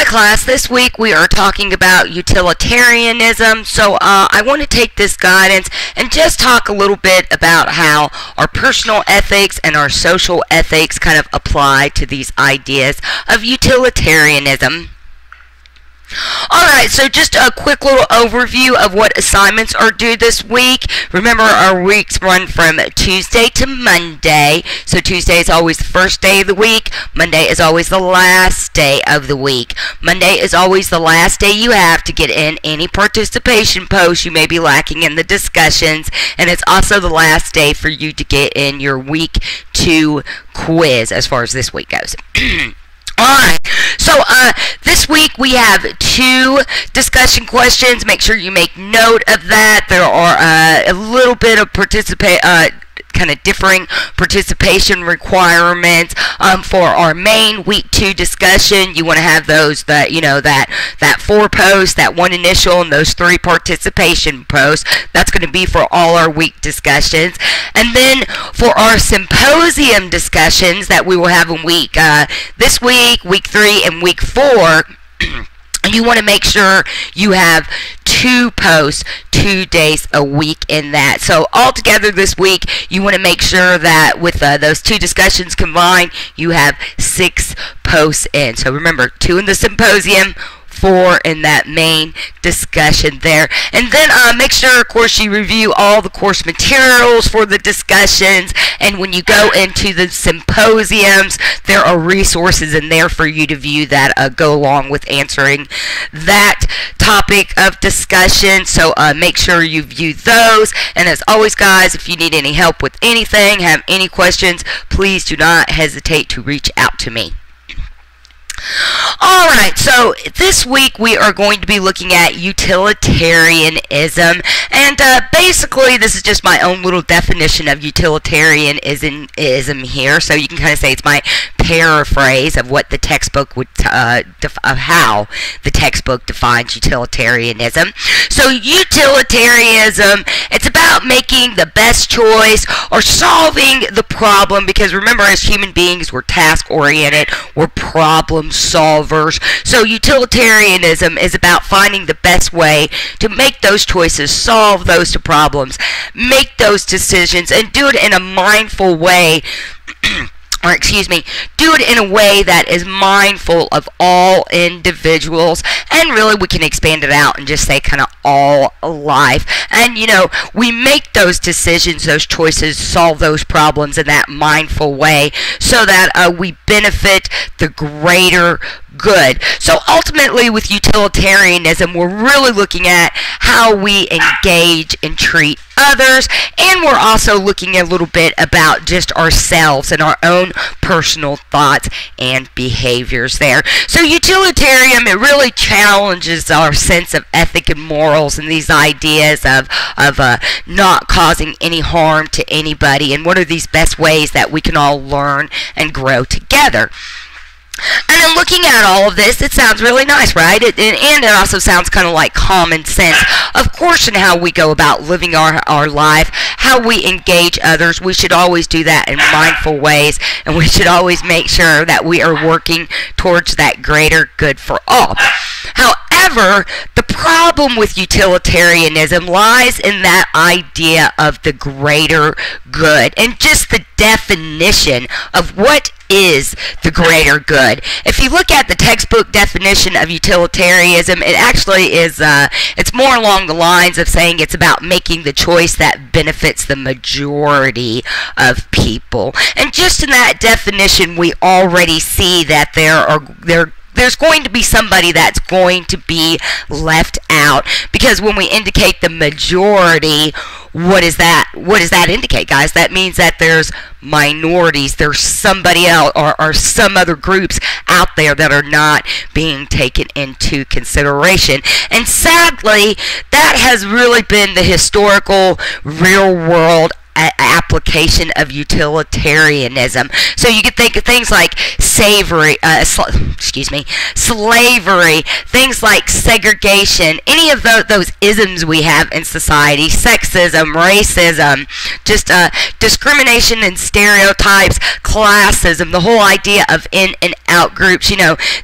Alright class, this week we are talking about utilitarianism. So I want to take this guidance and just talk a little bit about how our personal ethics and our social ethics kind of apply to these ideas of utilitarianism. Alright, so just a quick little overview of what assignments are due this week. Remember, our weeks run from Tuesday to Monday. So Tuesday is always the first day of the week. Monday is always the last day of the week. Monday is always the last day you have to get in any participation posts you may be lacking in the discussions. And it's also the last day for you to get in your week 2 quiz as far as this week goes. Alright, so this week we have 2 discussion questions. Make sure you make note of that. There are a little bit of kind of differing participation requirements for our main week 2 discussion. You want to have those that that 4 posts, that 1 initial, and those 3 participation posts. That's going to be for all our week discussions. And then for our symposium discussions that we will have in this week, week 3, and week 4. You want to make sure you have 2 posts 2 days a week in that. So altogether this week, you want to make sure that with those 2 discussions combined, you have 6 posts in. So remember, 2 in the symposium, 4 in that main discussion there. And then make sure, of course, you review all the course materials for the discussions. And when you go into the symposiums, there are resources in there for you to view that go along with answering that topic of discussion. So make sure you view those. And as always, guys, if you need any help with anything, have any questions, please do not hesitate to reach out to me. Alright, so this week we are going to be looking at utilitarianism, and basically this is just my own little definition of utilitarianism here, so you can kind of say it's my paraphrase of what the textbook would of how the textbook defines utilitarianism. So utilitarianism, it's about making the best choice or solving the problem, because remember, as human beings, we're task oriented, we're problem solvers. So utilitarianism is about finding the best way to make those choices, solve those problems, make those decisions, and do it in a mindful way. Or excuse me, do it in a way that is mindful of all individuals, and really we can expand it out and just say kind of all life. And we make those decisions, those choices, solve those problems in that mindful way so that we benefit the greater good. So ultimately with utilitarianism, we're really looking at how we engage and treat others, and we're also looking a little bit about just ourselves and our own personal thoughts and behaviors there. So utilitarian, it really challenges our sense of ethic and morals and these ideas of not causing any harm to anybody, and what are these best ways that we can all learn and grow together. And then looking at all of this, it sounds really nice, right? And it also sounds kind of like common sense. Of course, in how we go about living our life, how we engage others, we should always do that in mindful ways, and we should always make sure that we are working towards that greater good for all. However, the problem with utilitarianism lies in that idea of the greater good and just the definition of what is the greater good. If you look at the textbook definition of utilitarianism, it actually is it's more along the lines of saying it's about making the choice that benefits the majority of people. And just in that definition, we already see that there's going to be somebody that's going to be left out, because when we indicate the majority, what does that indicate, guys? That means that there's minorities, there's somebody else or some other groups out there that are not being taken into consideration. And sadly, that has really been the historical real world application of utilitarianism. So you could think of things like slavery, things like segregation, any of those isms we have in society, sexism, racism, just discrimination and stereotypes, classism, the whole idea of in and out groups.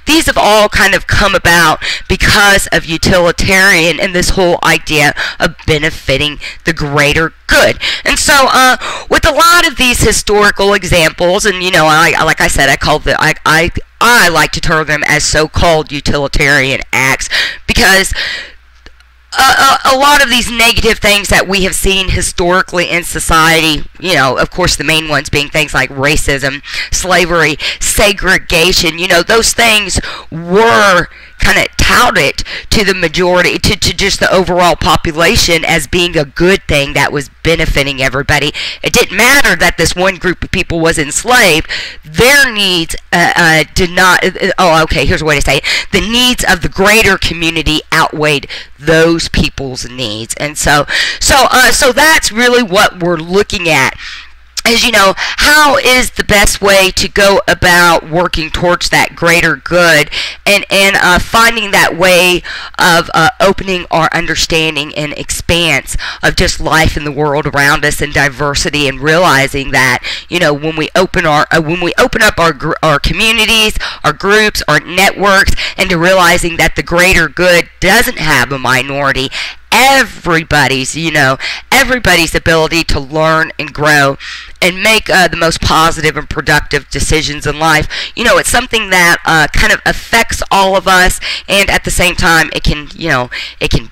These have all kind of come about because of utilitarian and this whole idea of benefiting the greater good. And so with a lot of these historical examples, and like I said, I like to term them as so-called utilitarian acts, because a lot of these negative things that we have seen historically in society, of course the main ones being things like racism, slavery, segregation, those things were kind of touted to the majority, to just the overall population as being a good thing that was benefiting everybody. It didn't matter that this one group of people was enslaved. Their needs did not, here's a way to say it. The needs of the greater community outweighed those people's needs. And so that's really what we're looking at. Is, how is the best way to go about working towards that greater good, and finding that way of opening our understanding and expanse of just life in the world around us and diversity, and realizing that when we open up our communities, our groups, our networks, and to realizing that the greater good doesn't have a minority. Everybody's ability to learn and grow and make the most positive and productive decisions in life. It's something that kind of affects all of us, and at the same time, it can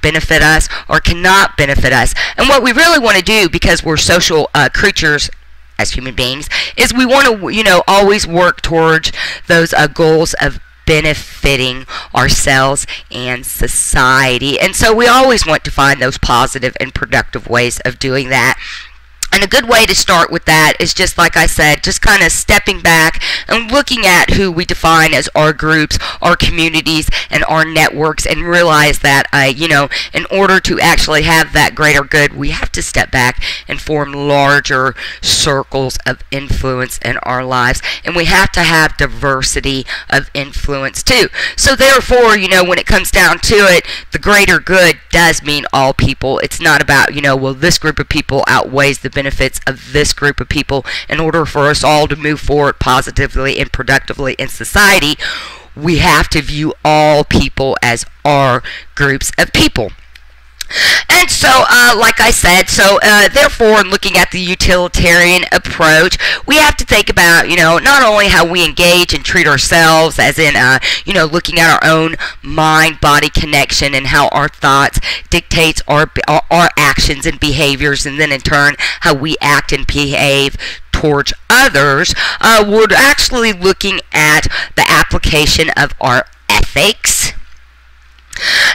benefit us or cannot benefit us. And what we really want to do, because we're social creatures as human beings, is we want to, always work towards those goals of benefiting ourselves and society. And so we always want to find those positive and productive ways of doing that. And a good way to start with that is, just like I said, just kind of stepping back and looking at who we define as our groups, our communities, and our networks, and realize that, in order to actually have that greater good, we have to step back and form larger circles of influence in our lives. And we have to have diversity of influence too. So therefore, when it comes down to it, the greater good does mean all people. It's not about, this group of people outweighs the benefits of this group of people. In order for us all to move forward positively and productively in society, we have to view all people as our groups of people. And so, like I said, therefore, in looking at the utilitarian approach, we have to think about, not only how we engage and treat ourselves, as in, looking at our own mind-body connection and how our thoughts dictates our actions and behaviors, and then in turn, how we act and behave towards others. We're actually looking at the application of our ethics.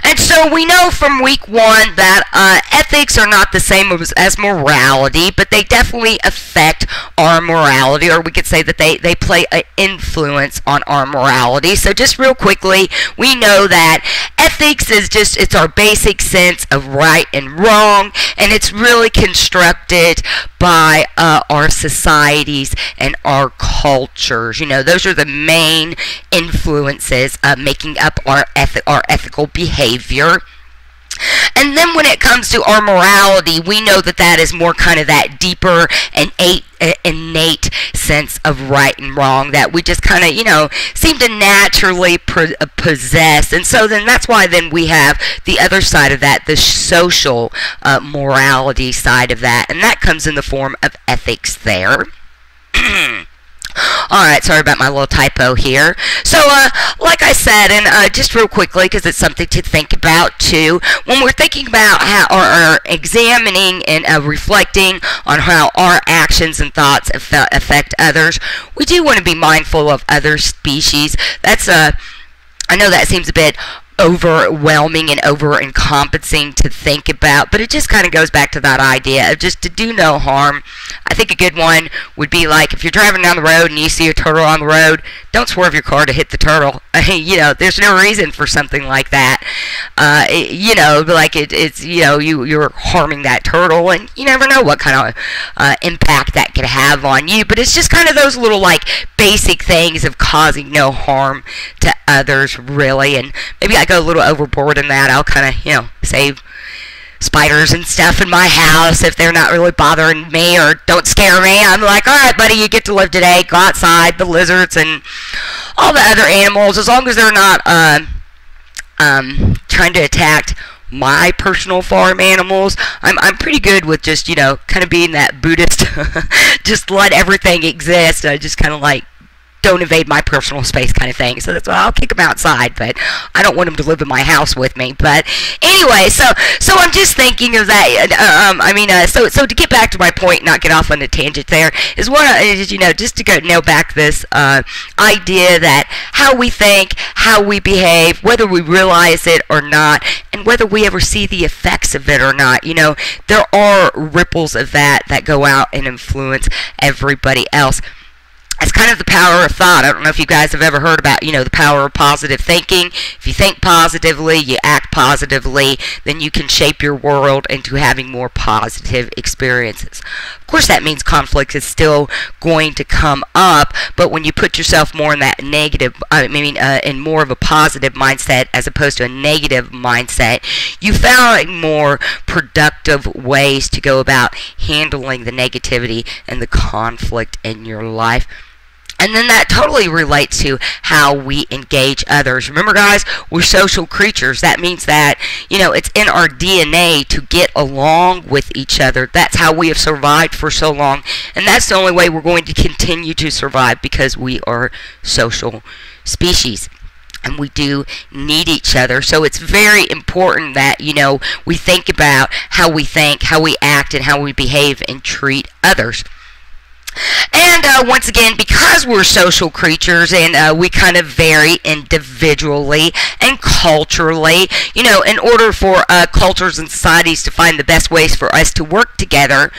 And so we know from week 1 that ethics are not the same as morality, but they definitely affect our morality, or we could say that they play an influence on our morality. So just real quickly, we know that ethics is it's our basic sense of right and wrong, and it's really constructed by our societies and our cultures. Those are the main influences making up our ethical behavior. And then when it comes to our morality, we know that is more kind of that deeper and innate sense of right and wrong that we just kind of, seem to naturally possess. And so then that's why then we have the other side of that, the social morality side of that. And that comes in the form of ethics there. Alright, sorry about my little typo here. So, like I said, and just real quickly, because it's something to think about too, when we're thinking about how, or examining and reflecting on how our actions and thoughts affect others, we do want to be mindful of other species. That's I know that seems a bit overwhelming and over-encompassing to think about, but it just kind of goes back to that idea of just to do no harm. I think a good one would be like, if you're driving down the road and you see a turtle on the road, don't swerve your car to hit the turtle. There's no reason for something like that. It's you're harming that turtle, and you never know what kind of impact that could have on you. But it's just kind of those little basic things of causing no harm to others, really. And maybe I go a little overboard in that. I'll kind of save spiders and stuff in my house if they're not really bothering me or don't scare me. I'm like, all right, buddy, you get to live today. Go outside. The lizards and all the other animals, as long as they're not trying to attack my personal farm animals, I'm pretty good with just kind of being that Buddhist, just let everything exist. I just kind of don't invade my personal space kind of thing. So that's why I'll kick them outside, but I don't want them to live in my house with me. But anyway, so I'm just thinking of that. So to get back to my point, not get off on a tangent there, is just to go nail back this idea that how we think, how we behave, whether we realize it or not, and whether we ever see the effects of it or not, there are ripples of that go out and influence everybody else. It's kind of the power of thought. I don't know if you guys have ever heard about, the power of positive thinking. If you think positively, you act positively, then you can shape your world into having more positive experiences. Of course, that means conflict is still going to come up, but when you put yourself more in that in more of a positive mindset as opposed to a negative mindset, you found more productive ways to go about handling the negativity and the conflict in your life. And then that totally relates to how we engage others. Remember, guys, we're social creatures. That means that, it's in our DNA to get along with each other. That's how we have survived for so long. And that's the only way we're going to continue to survive, because we are social species. And we do need each other. So it's very important that, we think about how we think, how we act, and how we behave and treat others. And once again, because we're social creatures and we kind of vary individually and culturally, in order for cultures and societies to find the best ways for us to work together,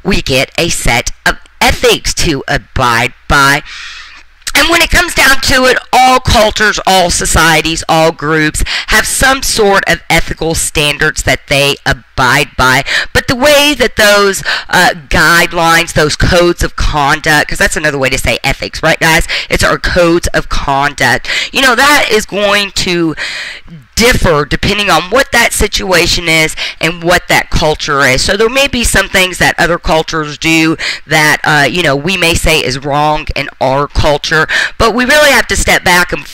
we get a set of ethics to abide by. And when it comes down to it, all cultures, all societies, all groups have some sort of ethical standards that they abide by. But the way that those guidelines, those codes of conduct, because that's another way to say ethics, right, guys? It's our codes of conduct. That is going to differ depending on what that situation is and what that culture is. So there may be some things that other cultures do that we may say is wrong in our culture, but we really have to step back and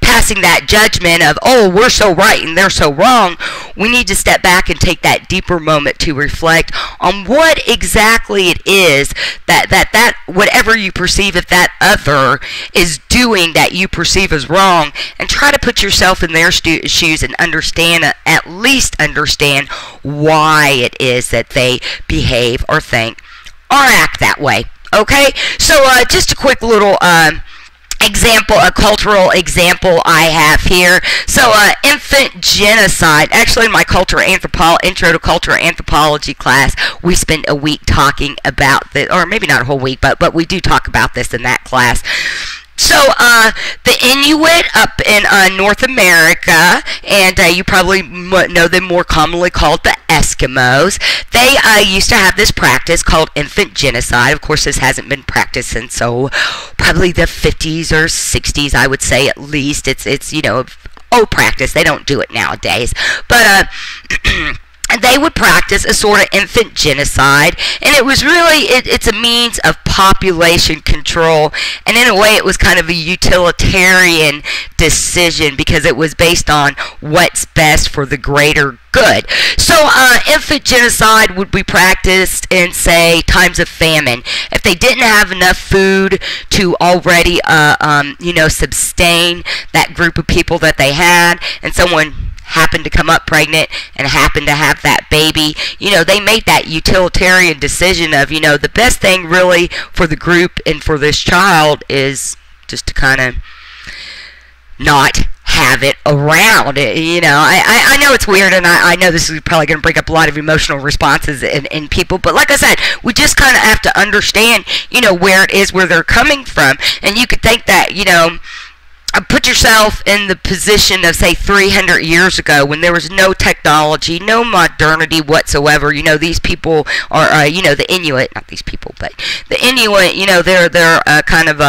passing that judgment of, oh, we're so right and they're so wrong, we need to step back and take that deeper moment to reflect on what exactly it is that whatever you perceive if that other is doing that you perceive as wrong, and try to put yourself in their shoes and at least understand why it is that they behave or think or act that way. Okay, so just a quick little example, a cultural example I have here. So infant genocide. Actually, in my intro to cultural anthropology class, we spent a week talking about this, or maybe not a whole week, but we do talk about this in that class. So, the Inuit up in North America, and you probably know them more commonly called the Eskimos, they used to have this practice called infant genocide. Of course, this hasn't been practiced since, probably the 50s or 60s, I would say at least. It's old practice. They don't do it nowadays. But, they would practice a sort of infant genocide, and it was really, it's a means of population control, and in a way it was kind of a utilitarian decision because it was based on what's best for the greater good. So infant genocide would be practiced in, say, times of famine. If they didn't have enough food to already sustain that group of people that they had, and someone happened to come up pregnant and happened to have that baby, they made that utilitarian decision of, the best thing really for the group and for this child is just to kind of not have it around. I know it's weird, and I know this is probably going to bring up a lot of emotional responses in people, but like I said, we just kind of have to understand, where it is, where they're coming from. And you could think that, put yourself in the position of, say, 300 years ago when there was no technology, no modernity whatsoever. You know, these people are, you know, the Inuit, not these people, but the Inuit, you know, they're kind of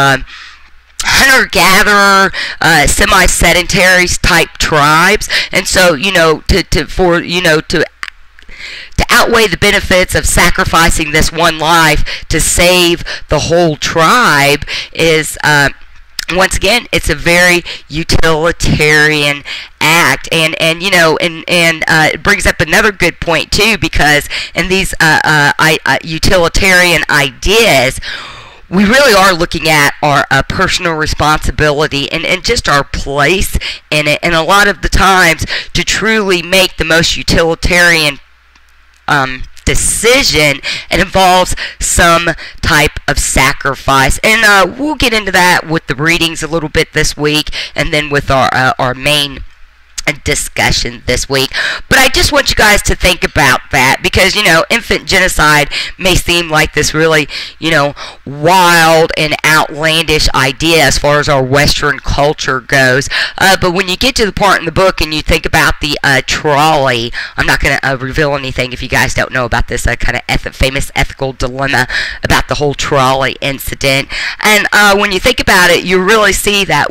hunter-gatherer, semi-sedentary type tribes, and so, you know, to outweigh the benefits of sacrificing this one life to save the whole tribe is, once again, it's a very utilitarian act, and you know, and it brings up another good point too, because in these utilitarian ideas, we really are looking at our personal responsibility and just our place in it, and a lot of the times to truly make the most utilitarian decision, it involves some type of sacrifice, and we'll get into that with the readings a little bit this week, and then with our main discussion this week. But I just want you guys to think about that, because, you know, infant genocide may seem like this really, you know, wild and outlandish idea as far as our Western culture goes, but when you get to the part in the book and you think about the trolley, I'm not going to reveal anything if you guys don't know about this kind of famous ethical dilemma about the whole trolley incident, and when you think about it, you really see that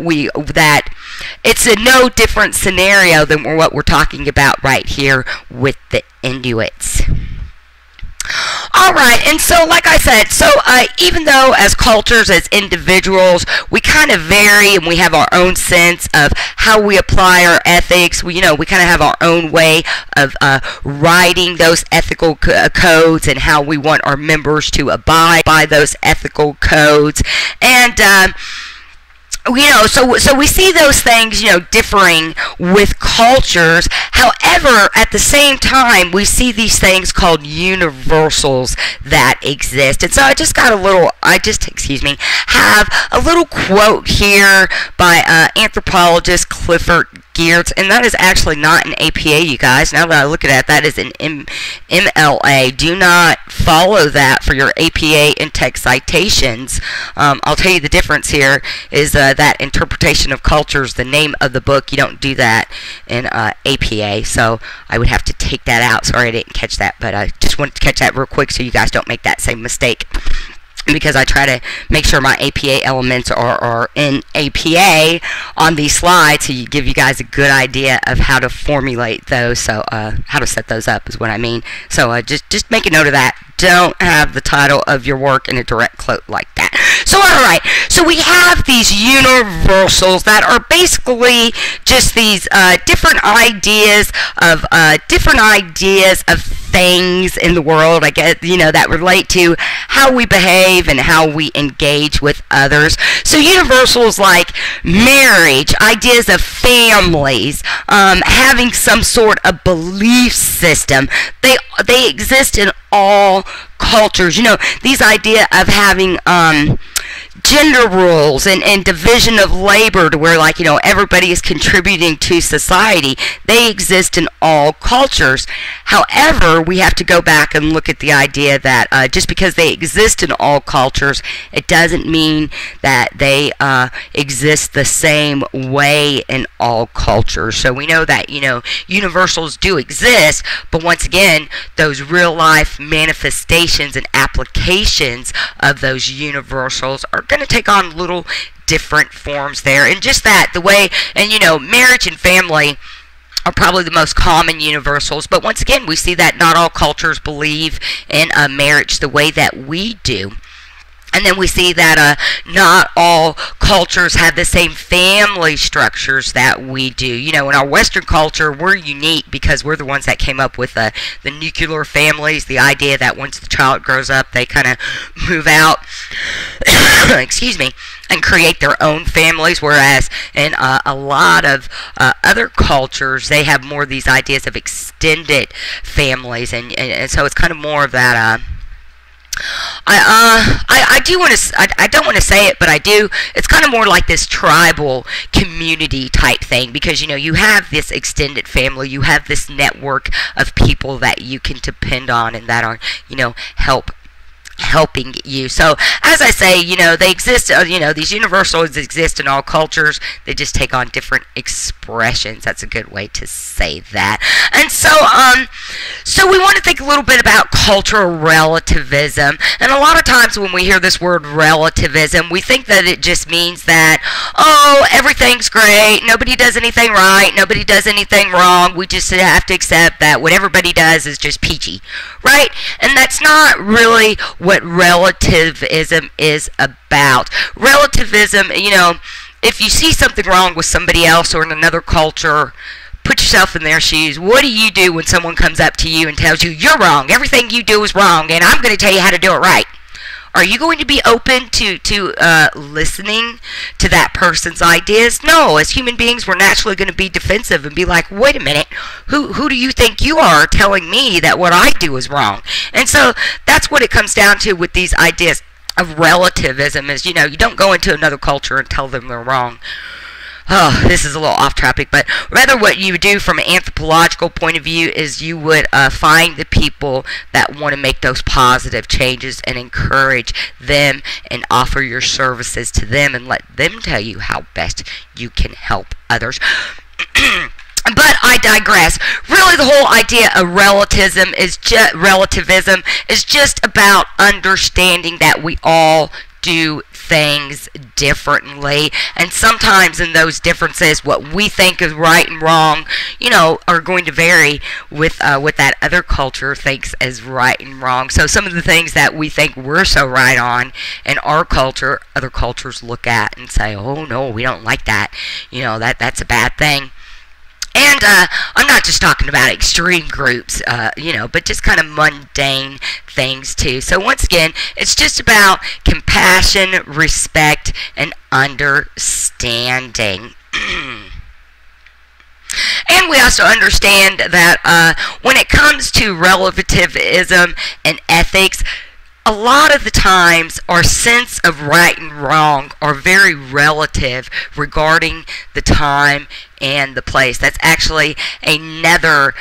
it's a no different scenario than what we're talking about right here with the Inuits. Alright, and so like I said, so even though as cultures, as individuals, we kind of vary and we have our own sense of how we apply our ethics, we kind of have our own way of writing those ethical codes and how we want our members to abide by those ethical codes, and you know, so we see those things, you know, differing with cultures. However, at the same time, we see these things called universals that exist. And so I just have a little quote here by anthropologist Clifford Geertz, and that is actually not an APA, you guys. Now that I look at it, that is an MLA. Do not follow that for your APA and text citations. I'll tell you the difference here is that interpretation of cultures, the name of the book, you don't do that in APA, so I would have to take that out. Sorry I didn't catch that, but I just wanted to catch that real quick so you guys don't make that same mistake, because I try to make sure my APA elements are in APA on these slides, so give you guys a good idea of how to formulate those, so how to set those up is what I mean. So just make a note of that. Don't have the title of your work in a direct quote like that. So alright, so we have these universals that are basically just these different ideas of things in the world, I guess, you know, that relate to how we behave and how we engage with others. So universals like marriage, ideas of families, having some sort of belief system, they exist in all cultures. You know, these idea of having gender rules and division of labor to where, like, you know, everybody is contributing to society, they exist in all cultures. However, we have to go back and look at the idea that just because they exist in all cultures, it doesn't mean that they exist the same way in all cultures. So we know that, you know, universals do exist, but once again, those real life manifestations and applications of those universals are going to take on little different forms there. And just that, the way, and you know, marriage and family are probably the most common universals, but once again, we see that not all cultures believe in marriage the way that we do. And then we see that not all cultures have the same family structures that we do. You know, in our Western culture, we're unique because we're the ones that came up with the nuclear families, the idea that once the child grows up, they kind of move out, excuse me, and create their own families, whereas in a lot of other cultures, they have more of these ideas of extended families, and so it's kind of more of that I don't want to say it, but I do. It's kind of more like this tribal community type thing, because, you know, you have this extended family, you have this network of people that you can depend on and that are, you know, help helping you. So as I say, they exist, these universals exist in all cultures. They just take on different expressions. That's a good way to say that. And so we want to think a little bit about cultural relativism. And a lot of times when we hear this word relativism, we think that it just means that, oh, everything's great, nobody does anything right, nobody does anything wrong, we just have to accept that what everybody does is just peachy, right? And that's not really what relativism is about. Relativism, if you see something wrong with somebody else or in another culture, put yourself in their shoes. What do you do when someone comes up to you and tells you, you're wrong, everything you do is wrong, and I'm going to tell you how to do it right? Are you going to be open to listening to that person's ideas? No. As human beings, we're naturally going to be defensive and be like, wait a minute, who do you think you are telling me that what I do is wrong? And so that's what it comes down to with these ideas of relativism is, you don't go into another culture and tell them they're wrong. Oh, this is a little off topic, but rather what you would do from an anthropological point of view is you would find the people that want to make those positive changes and encourage them and offer your services to them and let them tell you how best you can help others. But I digress. Really, the whole idea of relativism is just about understanding that we all do things differently, and sometimes in those differences what we think is right and wrong are going to vary with what that other culture thinks is right and wrong. So some of the things that we think we're so right on in our culture, other cultures look at and say, oh no, we don't like that, that's a bad thing. And I'm not just talking about extreme groups, but just kind of mundane things too. So once again, it's just about compassion, respect, and understanding. And we also understand that when it comes to relativism and ethics, a lot of the times our sense of right and wrong are very relative regarding the time and the place. That's actually another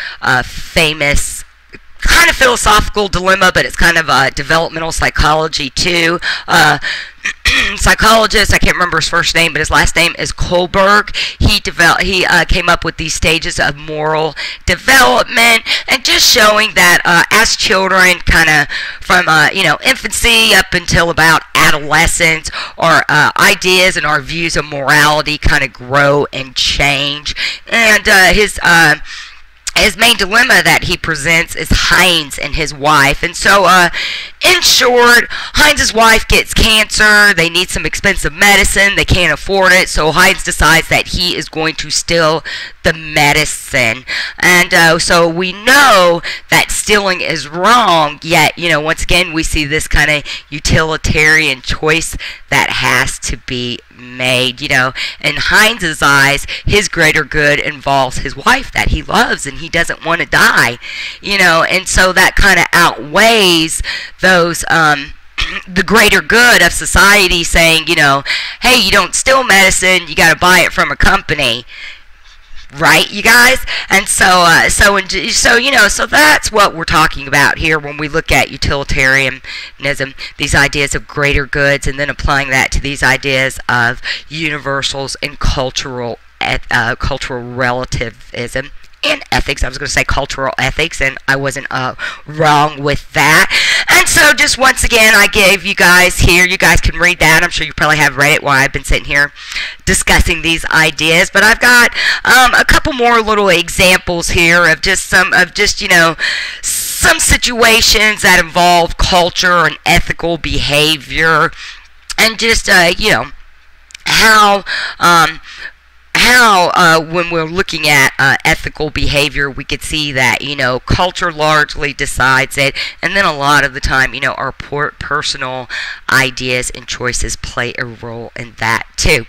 famous kind of philosophical dilemma, but it's kind of developmental psychology too. Psychologist, I can't remember his first name, but his last name is Kohlberg. He came up with these stages of moral development, and just showing that as children, kind of from infancy up until about adolescence, our ideas and our views of morality kind of grow and change. And his main dilemma that he presents is Heinz and his wife. And so, in short, Heinz's wife gets cancer. They need some expensive medicine. They can't afford it. So Heinz decides that he is going to steal the medicine. And so we know that stealing is wrong. Yet, once again, we see this kind of utilitarian choice that has to be made. In Heinz's eyes, his greater good involves his wife that he loves and he doesn't want to die. And so that kind of outweighs those the greater good of society saying, hey, you don't steal medicine, you got to buy it from a company. Right, you guys? And so that's what we're talking about here when we look at utilitarianism, these ideas of greater goods, and then applying that to these ideas of universals and cultural relativism. And ethics. I was going to say cultural ethics, and I wasn't wrong with that. And so just once again, I gave you guys here, you guys can read that. I'm sure you probably have read it while I've been sitting here discussing these ideas. But I've got a couple more little examples here of some situations that involve culture and ethical behavior, and just how when we're looking at ethical behavior, we could see that culture largely decides it, and then a lot of the time our personal ideas and choices play a role in that too.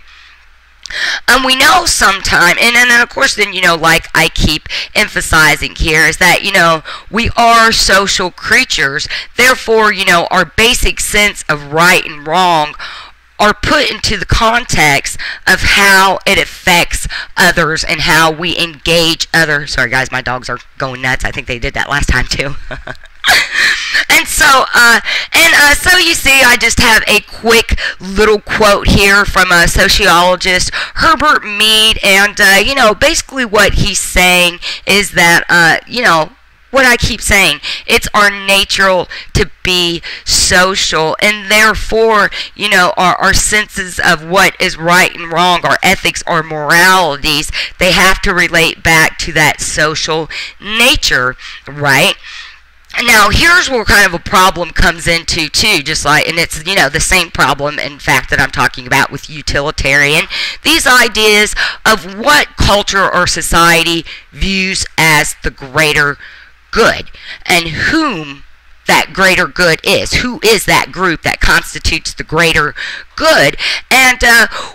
And we know sometime, and then of course then like I keep emphasizing here, is that we are social creatures. Therefore our basic sense of right and wrong are put into the context of how it affects others and how we engage others. Sorry guys, my dogs are going nuts. I think they did that last time too. And so you see, I just have a quick little quote here from a sociologist, Herbert Mead, and basically what he's saying is that what I keep saying, it's our nature to be social, and therefore, our senses of what is right and wrong, our ethics, our moralities, they have to relate back to that social nature, right? Now, here's where kind of a problem comes into, too, just like, and it's, the same problem, in fact, that I'm talking about with utilitarian. These ideas of what culture or society views as the greater good, and whom that greater good is. Who is that group that constitutes the greater good? And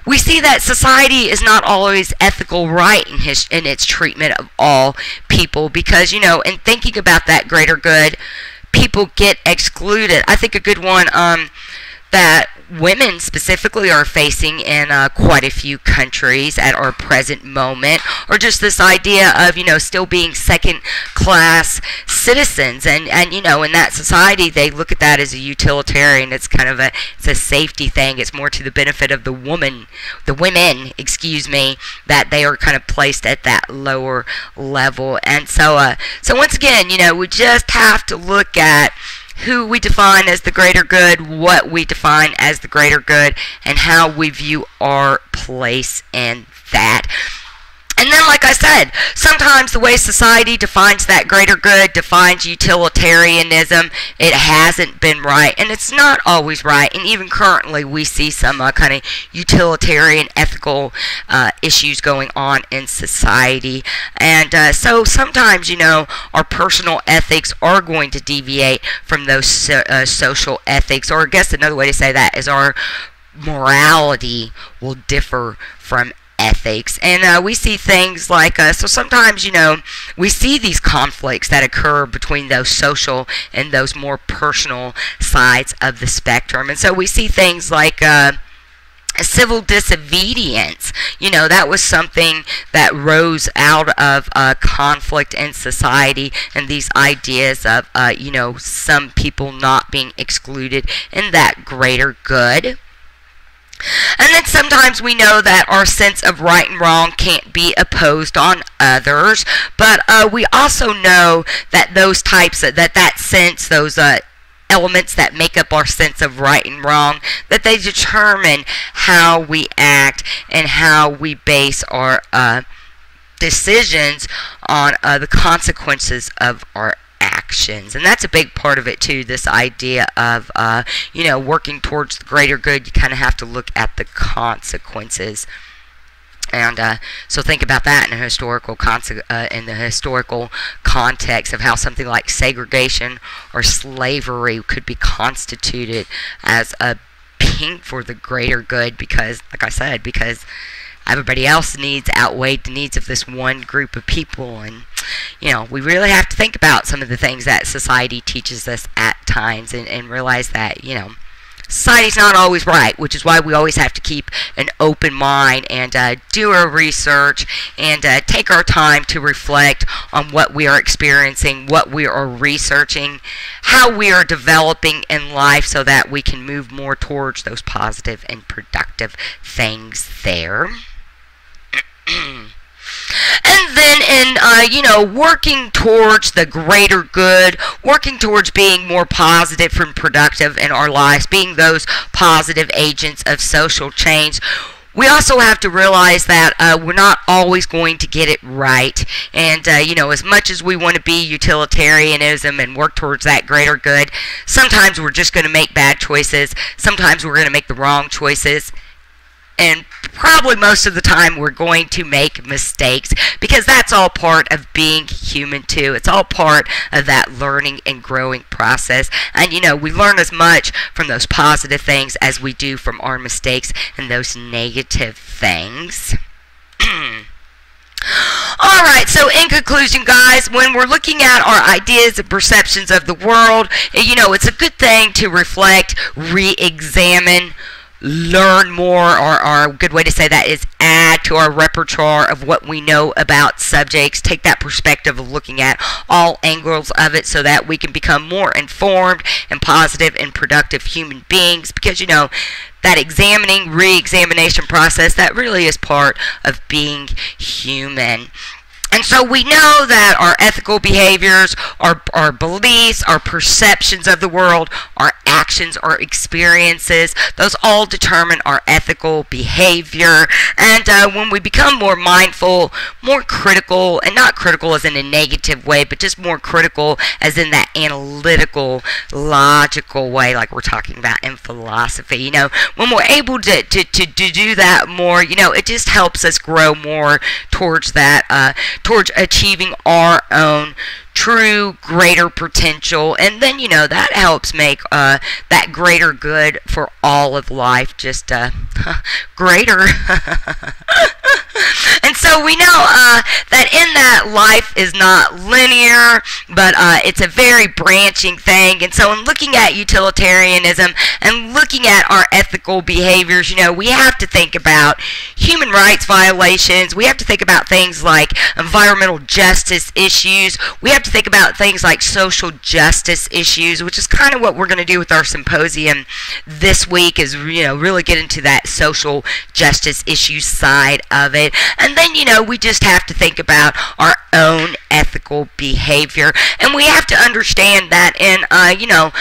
we see that society is not always ethical right in its treatment of all people, because, in thinking about that greater good, people get excluded. I think a good one that women specifically are facing in quite a few countries at our present moment, or just this idea of still being second class citizens, and in that society they look at that as a utilitarian. It's kind of it's a safety thing. It's more to the benefit of the women, that they are kind of placed at that lower level. And so once again, we just have to look at who we define as the greater good, what we define as the greater good, and how we view our place in that. And then, like I said, sometimes the way society defines that greater good, defines utilitarianism, it hasn't been right, and it's not always right. And even currently, we see some kind of utilitarian ethical issues going on in society. And so sometimes, our personal ethics are going to deviate from those social ethics, or I guess another way to say that is our morality will differ from ethics. And we see things like, so sometimes, we see these conflicts that occur between those social and those more personal sides of the spectrum. And so we see things like civil disobedience. That was something that rose out of conflict in society, and these ideas of, some people not being excluded in that greater good. And then sometimes we know that our sense of right and wrong can't be opposed on others, but we also know that those types of, that sense, those elements that make up our sense of right and wrong, that they determine how we act and how we base our decisions on the consequences of our actions. And that's a big part of it too, this idea of working towards the greater good. You kind of have to look at the consequences. And so think about that in a historical context of how something like segregation or slavery could be constituted as a being for the greater good, because, like I said, because everybody else's needs outweighed the needs of this one group of people. And we really have to think about some of the things that society teaches us at times, and realize that society's not always right, which is why we always have to keep an open mind and do our research and take our time to reflect on what we are experiencing, what we are researching, how we are developing in life, so that we can move more towards those positive and productive things there. And then in, working towards the greater good, working towards being more positive and productive in our lives, being those positive agents of social change, we also have to realize that we're not always going to get it right. And, as much as we want to be utilitarianism and work towards that greater good, sometimes we're just going to make bad choices. Sometimes we're going to make the wrong choices. And probably most of the time we're going to make mistakes, because that's all part of being human too. It's all part of that learning and growing process. And we learn as much from those positive things as we do from our mistakes and those negative things. Alright, so in conclusion, guys, when we're looking at our ideas and perceptions of the world, it's a good thing to reflect, re-examine, learn more, or a good way to say that is add to our repertoire of what we know about subjects, take that perspective of looking at all angles of it so that we can become more informed and positive and productive human beings, because, you know, that examining, re-examination process, that really is part of being human. And so we know that our ethical behaviors, our beliefs, our perceptions of the world, our actions, our experiences, those all determine our ethical behavior. And when we become more mindful, more critical, and not critical as in a negative way, but just more critical as in that analytical, logical way, like we're talking about in philosophy, you know, when we're able to do that more, you know, it just helps us grow more towards that, towards achieving our own true greater potential, and then, you know, that helps make that greater good for all of life just greater. And so we know that in that life is not linear, but it's a very branching thing. And so in looking at utilitarianism and looking at our ethical behaviors, you know, we have to think about human rights violations. We have to think about things like environmental justice issues. We have to think about things like social justice issues, which is kind of what we're going to do with our symposium this week, is, you know, really get into that social justice issue side of it. And then, you know, we just have to think about our own ethical behavior, and we have to understand that in, you know,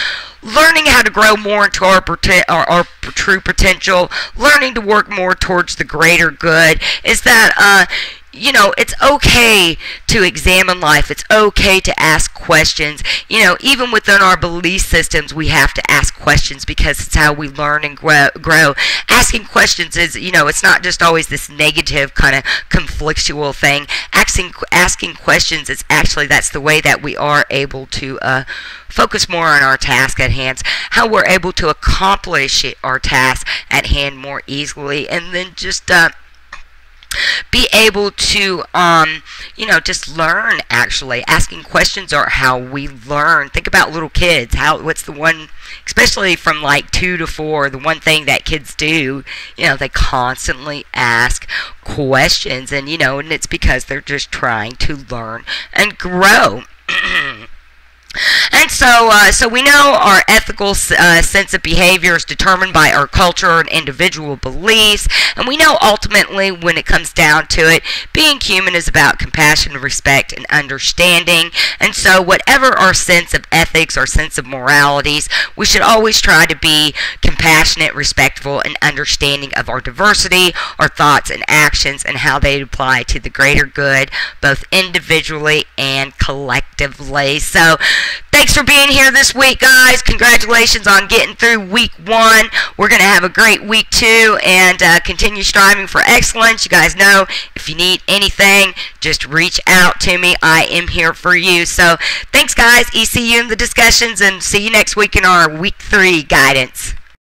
learning how to grow more into our true potential, learning to work more towards the greater good, is that, you know, it's okay to examine life. It's okay to ask questions. You know, even within our belief systems, we have to ask questions because it's how we learn and grow. Asking questions is, you know, it's not just always this negative kind of conflictual thing. Asking questions is actually, that's the way that we are able to focus more on our task at hand, how we're able to accomplish our task at hand more easily, and then just be able to, you know, just learn. Actually, asking questions are how we learn. Think about little kids. What's the one, especially from like 2 to 4, the one thing that kids do, you know, they constantly ask questions, and, you know, and it's because they're just trying to learn and grow. And so we know our ethical sense of behavior is determined by our culture and individual beliefs, and we know ultimately, when it comes down to it, being human is about compassion, respect, and understanding. And so whatever our sense of ethics, our sense of moralities, we should always try to be compassionate, respectful, and understanding of our diversity, our thoughts and actions, and how they apply to the greater good, both individually and collectively. So thanks for being here this week, guys. Congratulations on getting through week 1. We're going to have a great week 2 and continue striving for excellence. You guys know, if you need anything, just reach out to me. I am here for you. So thanks, guys. See you in the discussions, and see you next week in our week 3 guidance.